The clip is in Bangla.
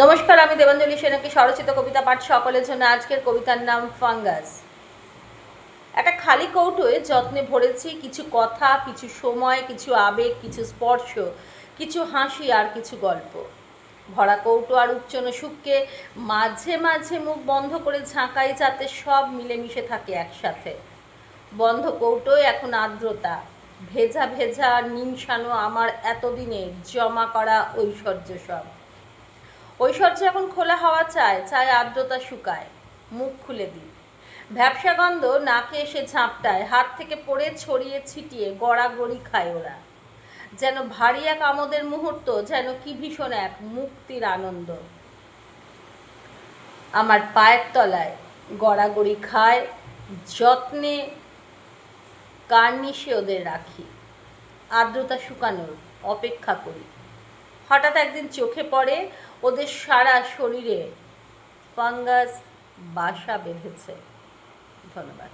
নমস্কার, আমি দেবাঞ্জলি সেনকে স্বরচিত কবিতা পাঠ সকলের জন্য। আজকের কবিতার নাম ফাঙ্গাস। একটা খালি কৌটোয় যত্নে ভরেছি কিছু কথা, কিছু সময়, কিছু আবেগ, কিছু স্পর্শ, কিছু হাসি আর কিছু গল্প। ভরা কৌটো আর উচ্চন সুখকে মাঝে মাঝে মুখ বন্ধ করে ঝাঁকাই, যাতে সব মিলেমিশে থাকে একসাথে। বন্ধ কৌটোয় এখন আর্দ্রতা, ভেজা ভেজা নিমশানো আমার এতদিনের জমা করা ঐশ্বর্য সব। ঐশ্বর্য এখন খোলা হাওয়া চায়, চায় আর্দ্রতা শুকায়, মুখ খুলে দিই। ভ্যাপসা গন্ধ নাকে এসে ঝাঁপটায়, হাত থেকে পড়ে ছড়িয়ে ছিটিয়ে গড়াগড়ি খায় ওরা। যেন ভারী এক আমোদের মুহূর্ত, যেন কি ভীষণ এক মুক্তির আনন্দ। আমার পায়ের তলায় গড়াগড়ি খায়, যত্নে কার্নিশে ওদের রাখি। আর্দ্রতা শুকানোর অপেক্ষা করি। হঠাৎ একদিন চোখে পড়ে ওদের সারা শরীরে ফাঙ্গাস বাসা বেঁধেছে। ধন্যবাদ।